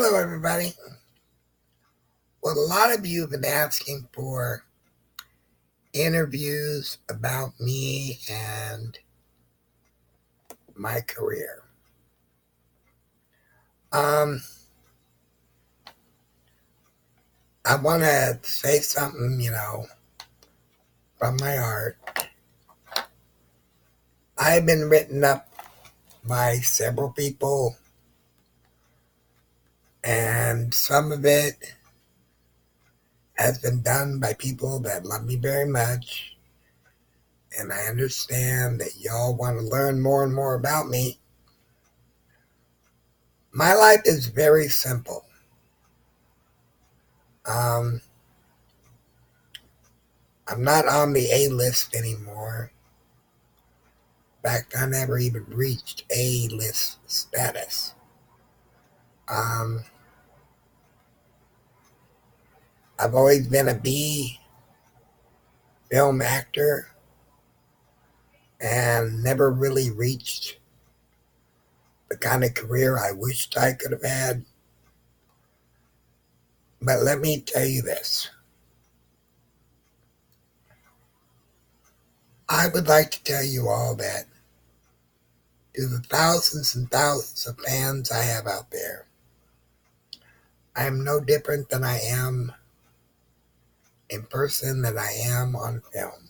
Hello, everybody. Well, a lot of you have been asking for interviews about me and my career. Um, I want to say something, from my heart. I've been written up by several people, and some of it has been done by people that love me very much. And I understand that y'all want to learn more and more about me. My life is very simple. Um, I'm not on the A list anymore. In fact, I never even reached A list status. Um, I've always been a B film actor and never really reached the kind of career I wished I could have had. But let me tell you this. I would like to tell you all that to the thousands and thousands of fans I have out there, I am no different than I am in person than I am on film.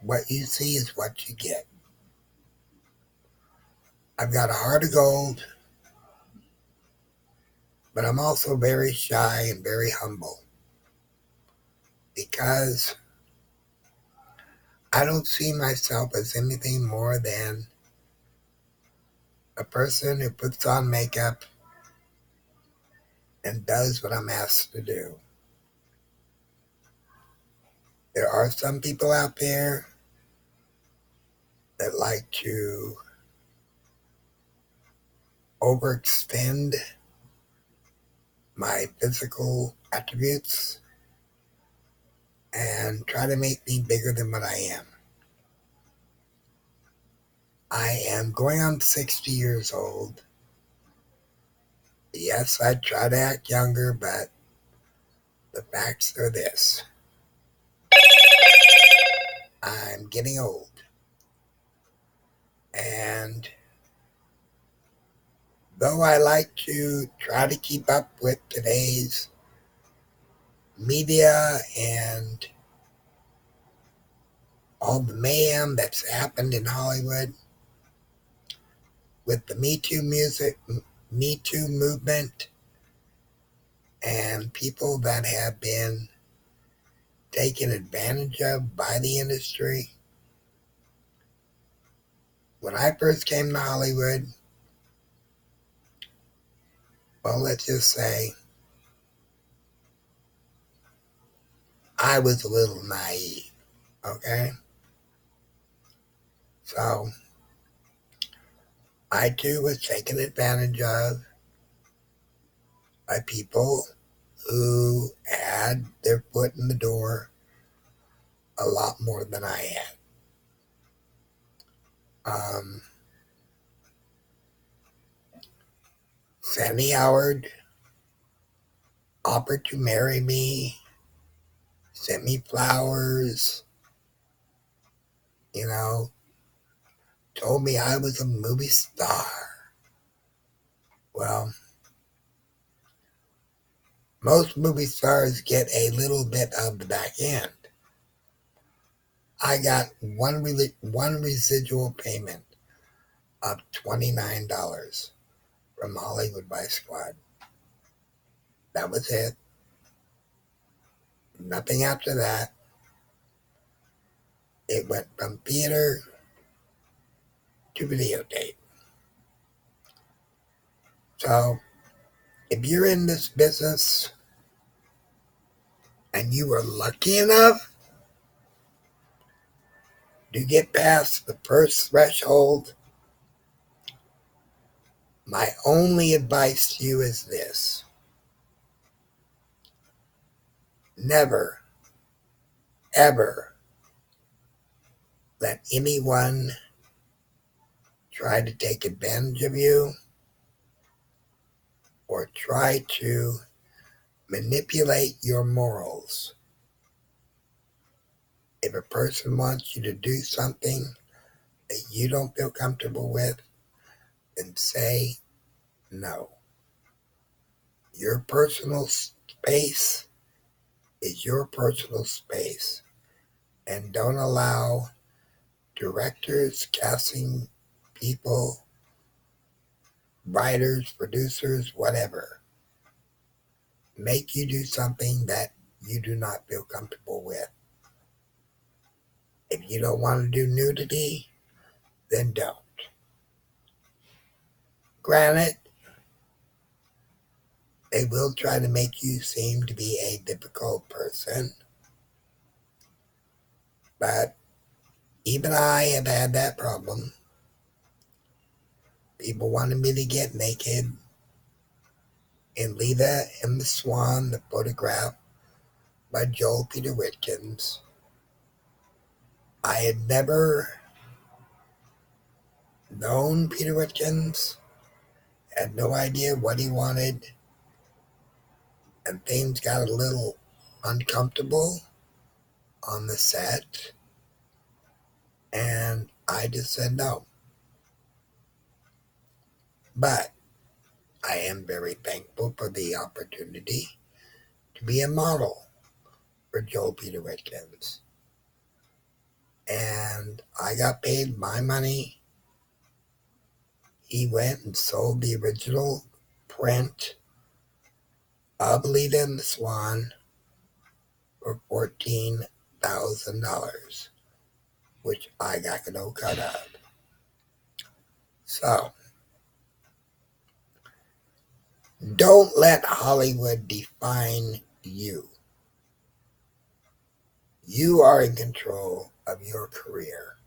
What you see is what you get. I've got a heart of gold, but I'm also very shy and very humble because I don't see myself as anything more than a person who puts on makeup and does what I'm asked to do. There are some people out there that like to overextend my physical attributes and try to make me bigger than what I am. I am going on 60 years old. Yes, I try to act younger, but the facts are this. I'm getting old. And though I like to try to keep up with today's media and all the mayhem that's happened in Hollywood with the Me Too movement, and people that have been taken advantage of by the industry. When I first came to Hollywood, well, let's just say I was a little naive, okay? So I too was taken advantage of by people who had their foot in the door a lot more than I had. Um, Sandy Howard offered to marry me, sent me flowers, you know, told me I was a movie star. Well, most movie stars get a little bit of the back end. I got one residual payment of $29 from Hollywood Vice Squad. That was it. Nothing after that. It went from theater to videotape. So if you're in this business and you were lucky enough to get past the first threshold, my only advice to you is this. Never, ever let anyone try to take advantage of you or try to manipulate your morals. If a person wants you to do something that you don't feel comfortable with, then say no. Your personal space is your personal space, and don't allow directors, casting people, writers, producers, whatever, make you do something that you do not feel comfortable with. If you don't want to do nudity, then don't. Granted, they will try to make you seem to be a difficult person, but even I have had that problem. People wanted me to get naked in Leda and the Swan, the photograph by Joel Peter Whitkins. I had never known Peter Whitkins, had no idea what he wanted, and things got a little uncomfortable on the set, and I just said no. But I am very thankful for the opportunity to be a model for Joel Peter Whitkins. And I got paid my money. He went and sold the original print of Leda and the Swan for $14,000, which I got no cut of. So, don't let Hollywood define you. You are in control of your career.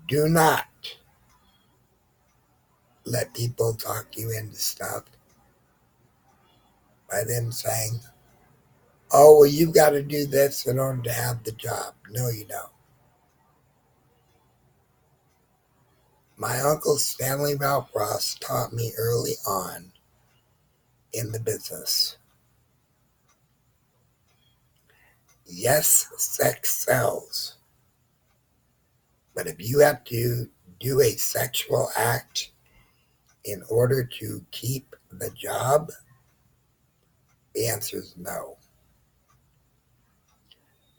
Do not let people talk you into stuff by them saying, oh, well, you've got to do this in order to have the job. No, you don't. My uncle Stanley Ralph Ross taught me early on in the business. Yes, sex sells. But if you have to do a sexual act in order to keep the job, the answer is no.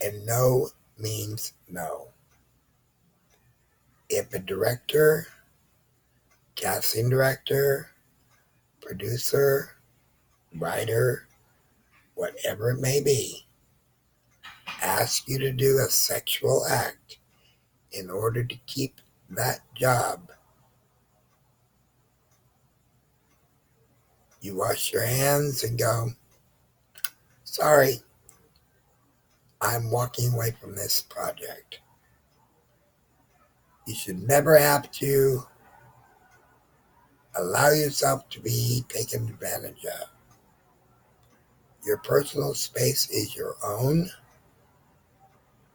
And no means no. If a director, casting director, producer, writer, whatever it may be, asks you to do a sexual act in order to keep that job, you wash your hands and go, sorry, I'm walking away from this project. You should never have to allow yourself to be taken advantage of. Your personal space is your own,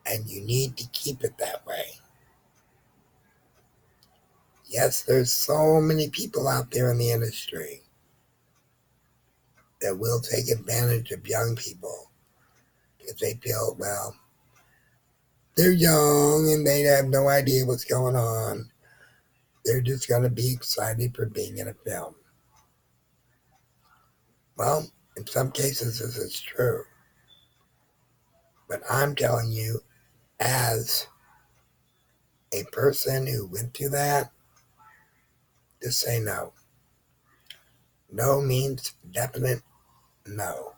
and you need to keep it that way. Yes, there's so many people out there in the industry that will take advantage of young people if they feel, well, they're young and they have no idea what's going on. They're just going to be excited for being in a film. Well, in some cases, this is true. But I'm telling you, as a person who went through that, just say no. No means definite no.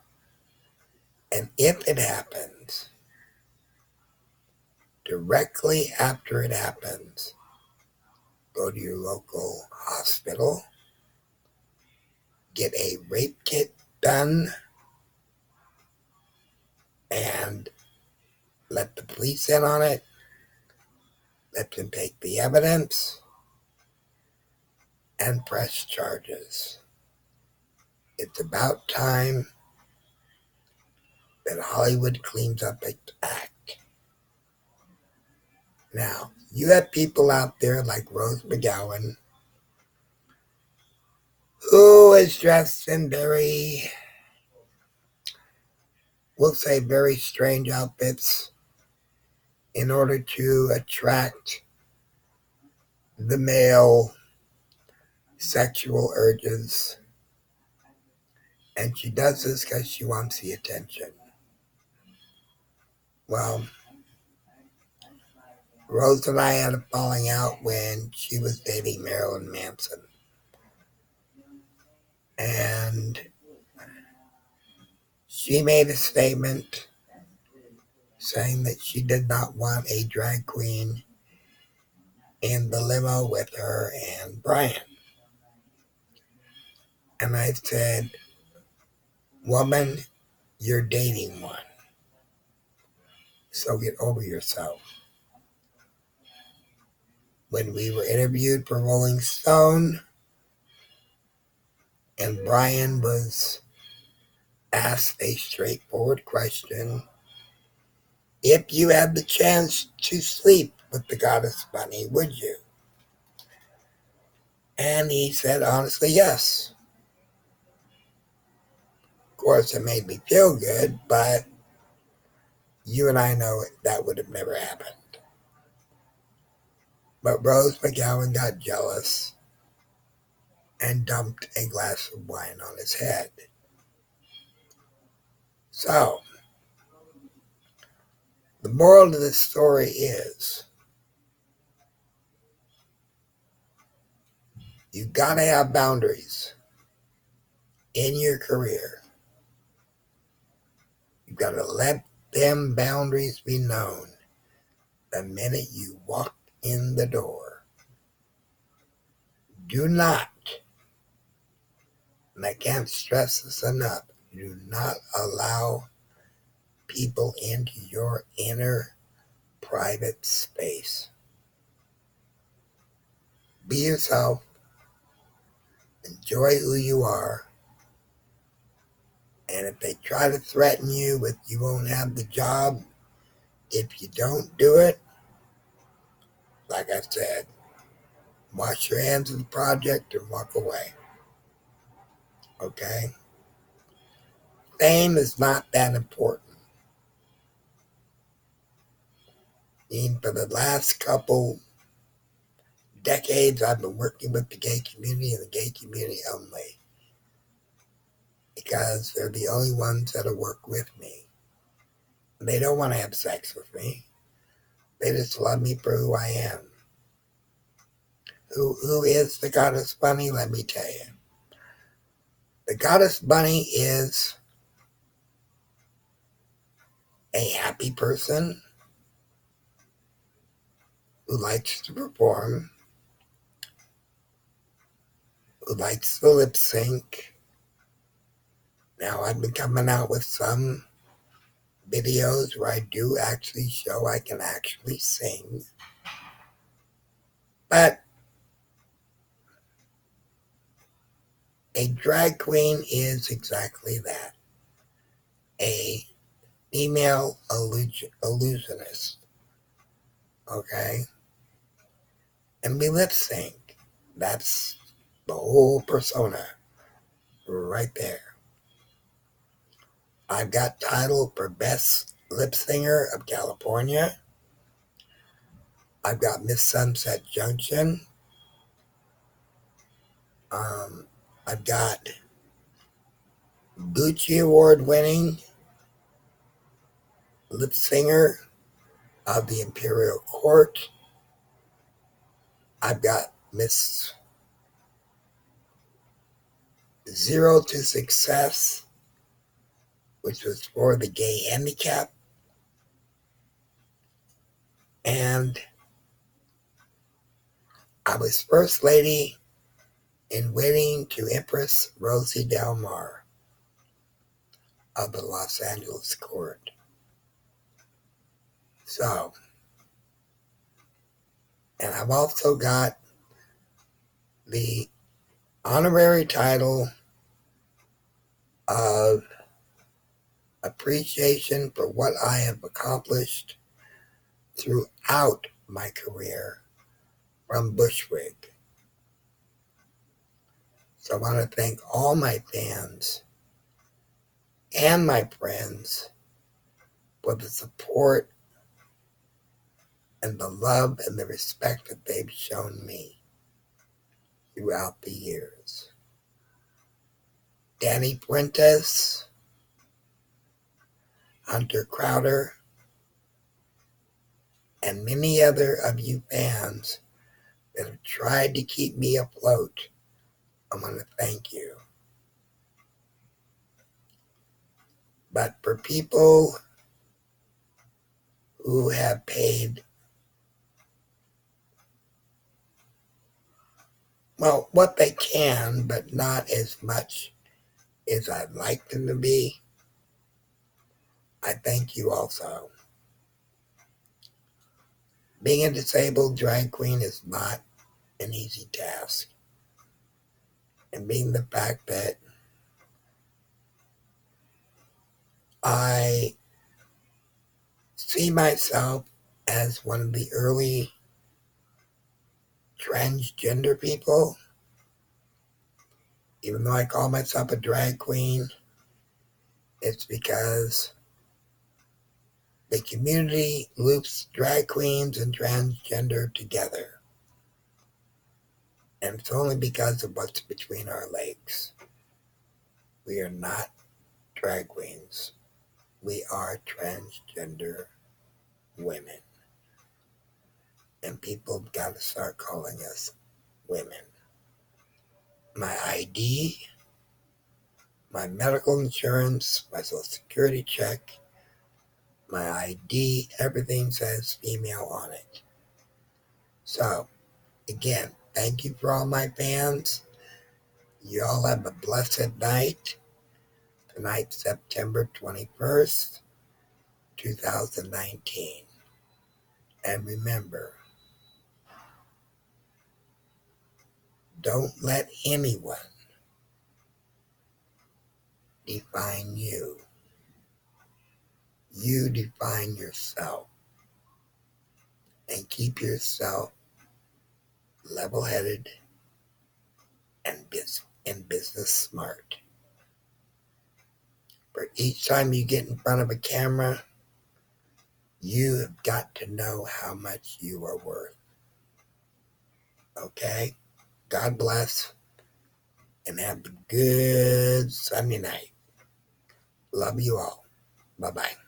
And if it happens, directly after it happens, go to your local hospital, get a rape kit done, and let the police in on it. Let them take the evidence and press charges. It's about time that Hollywood cleans up its act. Now, you have people out there like Rose McGowan is dressed in very, we'll say, very strange outfits in order to attract the male sexual urges. And she does this because she wants the attention. Well, Rose and I had a falling out when she was dating Marilyn Manson. And she made a statement saying that she did not want a drag queen in the limo with her and Brian. And I said, woman, you're dating one. So get over yourself. When we were interviewed for Rolling Stone and Brian was asked a straightforward question, if you had the chance to sleep with the goddess bunny, would you? And he said, honestly, yes. Of course, it made me feel good, but you and I know that would have never happened. But Rose McGowan got jealous and dumped a glass of wine on his head. So, the moral of this story is you gotta have boundaries in your career. You gotta let them boundaries be known the minute you walk in the door. Do not, and I can't stress this enough, do not allow people into your inner private space. Be yourself. Enjoy who you are. And if they try to threaten you with you won't have the job if you don't do it, like I said, wash your hands of the project and walk away. Okay? Fame is not that important. For the last couple decades, I've been working with the gay community and the gay community only because they're the only ones that'll work with me. They don't want to have sex with me. They just love me for who I am. Who is the goddess bunny? Let me tell you. The goddess bunny is a happy person who likes to perform, who likes to lip sync. Now, I've been coming out with some videos where I do actually show I can actually sing. But a drag queen is exactly that. A female illusionist. Okay? And we lip sync. That's the whole persona right there. I've got title for Best Lip Singer of California. I've got Miss Sunset Junction. I've got Gucci Award winning lip singer of the Imperial Court. I've got Miss Zero to Success, which was for the gay handicap. And I was First Lady in waiting to Empress Rosie Del Mar of the Los Angeles Court. So, and I've also got the honorary title of appreciation for what I have accomplished throughout my career from Bushwick. So I want to thank all my fans and my friends for the support and the love and the respect that they've shown me throughout the years. Danny Fuentes, Hunter Crowder, and many other of you fans that have tried to keep me afloat, I want to thank you. But for people who have paid, well, what they can, but not as much as I'd like them to be, I thank you also. Being a disabled drag queen is not an easy task. And being the fact that I see myself as one of the early transgender people, even though I call myself a drag queen, it's because the community loops drag queens and transgender together. And it's only because of what's between our legs. We are not drag queens. We are transgender women. And people have got to start calling us women. My ID, my medical insurance, my social security check, my ID, everything says female on it. So, again, thank you for all my fans. You all have a blessed night. Tonight, September 21st, 2019. And remember, don't let anyone define you. You define yourself. And keep yourself level-headed and business smart. For each time you get in front of a camera, you have got to know how much you are worth. Okay? God bless and have a good Sunday night. Love you all. Bye-bye.